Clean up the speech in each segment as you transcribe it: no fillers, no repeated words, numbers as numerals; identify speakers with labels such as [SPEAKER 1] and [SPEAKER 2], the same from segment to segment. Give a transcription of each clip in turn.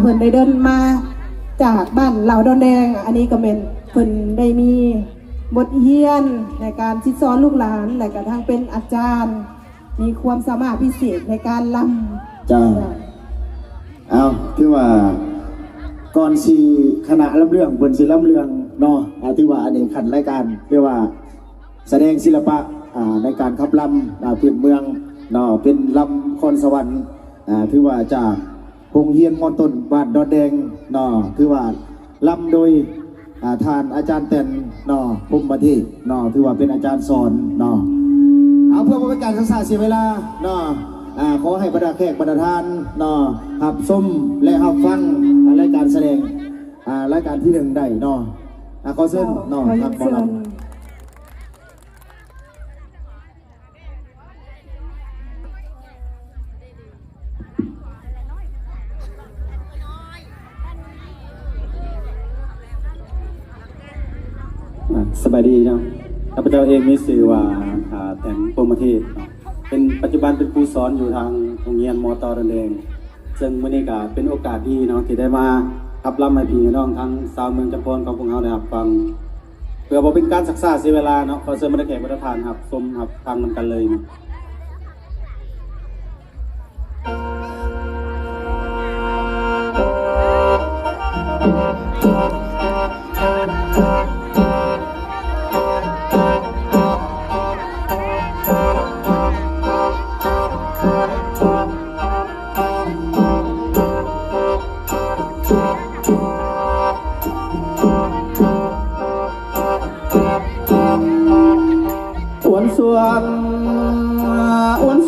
[SPEAKER 1] เพิ่นได้เดินมาจากบ้านเหล่าดอนแดงอันนี้ก็เป็นเพิ่นได้มีบทเรียนในการซิสอนลูกหลานและกระทั่งเป็นอาจารย์มีความสามารถพิเศษในการลำ
[SPEAKER 2] จ้าเอาที่ว่าก่อนสีคณะลำเรื่องบนสีลำเรื่องเนาะที่ว่าอันนี้ขันรายการเรียกว่าแสดงศิลปะในการขับลำพื้นเมืองเนาะเป็นลำคอนสวรรค์ถือว่าจากโรงเรียนมอต้นบ้านดอนแดงเนาะถือว่าลำโดยทานอาจารย์เต็นเนาะภูมิประเทศเนาะถือว่าเป็นอาจารย์สอนเนาะเอาเพื่อเป็นการศึกษาเสียเวลาเนาะขอให้บรรดาแขกบรรดาทานเนาะหับส้มและหับฟังรายการแสดงรายการที่หนึ่งได้เนาะขอเชิญเนาะครับบอล
[SPEAKER 3] สบายดีเนาะข้าพเจ้าเองมีชื่อว่าแต่งพรหมเทพเป็นปัจจุบันเป็นครูสอนอยู่ทางโรงเรียนมอตอดอนแดงซึ่งมื้อนี้ก็เป็นโอกาสดีเนาะที่ได้มาขับลำให้พี่น้องทั้งชาวเมืองจำปาของพวกเราได้รับฟังเพื่อบ่เป็นการศึกษาเสียเวลาเนาะขอเชิญบรรดาแขกบรรดาทานครับชมครับฟังนำกันเลยอ้วน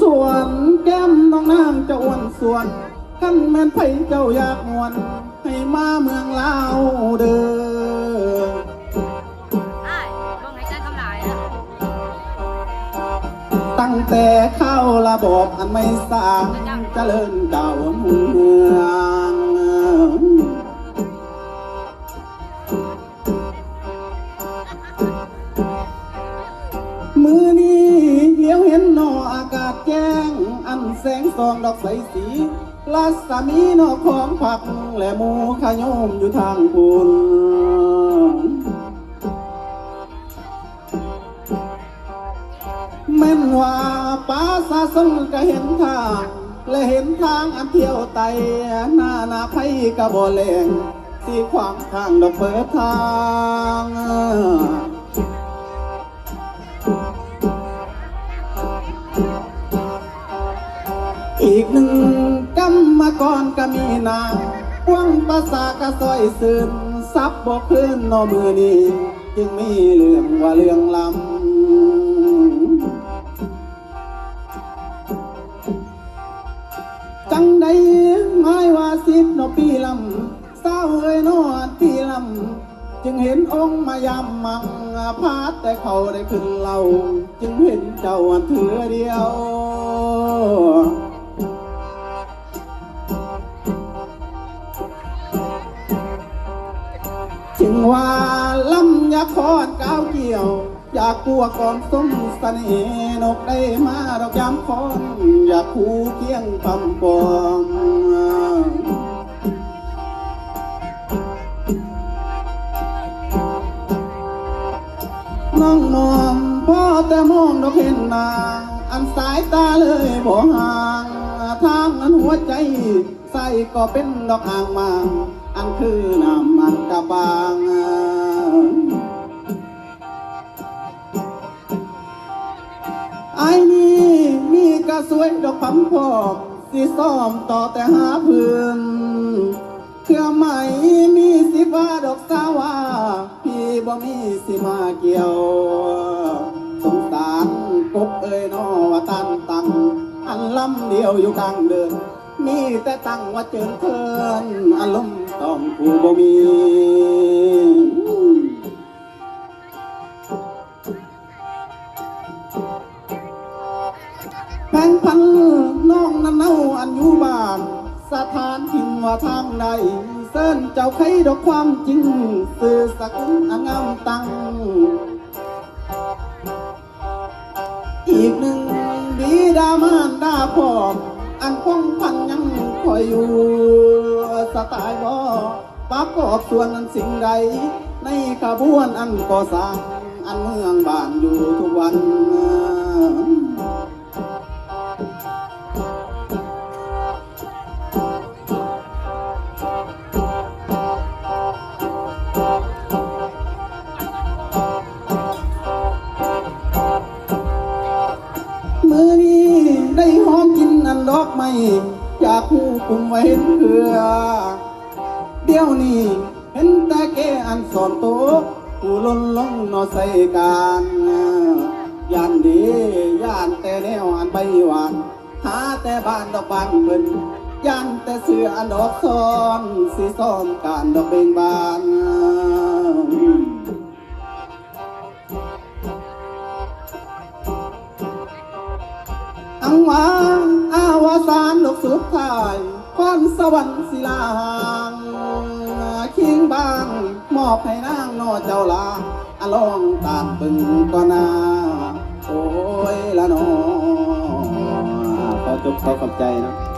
[SPEAKER 3] ส่วนแก้มน้องนางจะอ้วนส่วนขั้นแม่นไผเจ้าอยากมวนให้มาเมืองลาวเด้อตั้งแต่เข้าระบบอันไม่สร้างเจริญเก่าเมืองมือนี้เลี้ยวเห็นนออากาศแจ้งอันแสงส่องดอกใสสีลัศมีนอของผักและหมูขยมอยู่ทางบุญแม่นว่าป่าสาสนก็เห็นทางและเห็นทางอันเที่ยวไตหน้าไผ่กะบ่แรงสีขวางทางดอกเปิดทางอีกหนึ่งกรรมกรก็มีนางพวงภาษากระซอยซึมซับบอกขึ้นนอมือนี้จึงมีเรื่องว่าเรื่องลำจังใดไม่ว่า10 นอปีลำเศร้าเอ้ยนอนปีลำจึงเห็นองค์มายำมังพาดแต่เขาได้ขึ้นเล่าจึงเห็นเจ้าเถือเดียวจึงว่าลำยาคอนก้าวเกี่ยวอยากกลัวก่อนสมเสน่ห์นกได้มาดอกยามคอนอยากคู่เคียงคำปองน้องมองพ่อแต่มองดอกเห็นนาอันสายตาเลยบ่ห่างทางนั้นหัวใจใส่ก็เป็นดอกอ่างมางอันคือน้ำมันกระบางไอ้นี่มีกระสวยดอกพัมพอกสีซ้อมต่อแต่หาเพื่อนเครือไหมมีสิว่าดอกสาวาพี่บ่มีสิมาเกี่ยวสงสารกบเอ้ยนอว่าตันตังอันลำเดียวอยู่กลางเดินมีแต่ตั้งว่าเจิญเทินอารมณ์ต้องผู้บ่มีแผงพันน้องนั้นเน่าอันอยู่บ้านสถานถิ่นว่าทางใดเส้นเจ้าใครดอกความจริงสื่อสักอันงามตังอีกหนึ่งบิดามารดาพ่ออันคงพันยังคอยอยู่ สไตล์บ่ประกอบส่วนนั้นสิ่งใดในขบวนอันก่อสร้างอันเมืองบ้านอยู่ทุกวันมือนี้ได้หอมกินอันดอกไม้อยากหูกุมไว้เห็นเพื่อเดี๋ยวนี้เห็นแต่แกอันสอนโตผู้ล้นลงนอใส่การย่านดีย่านแต่แนวอันใบหวานหาแต่บ้านดอกบานเพิ่นย่านแต่เสืออันดอกซ้อนสิซ้อนการดอกเบ่งบานอังวาอาวสานดอกสุดท้ายความสวรรค์ศิลาหางคิงบางมอบให้นางนอเจ้าลาอลองตามปึงก็นาโอ้ยละนอขอจบขอขอบใจนะ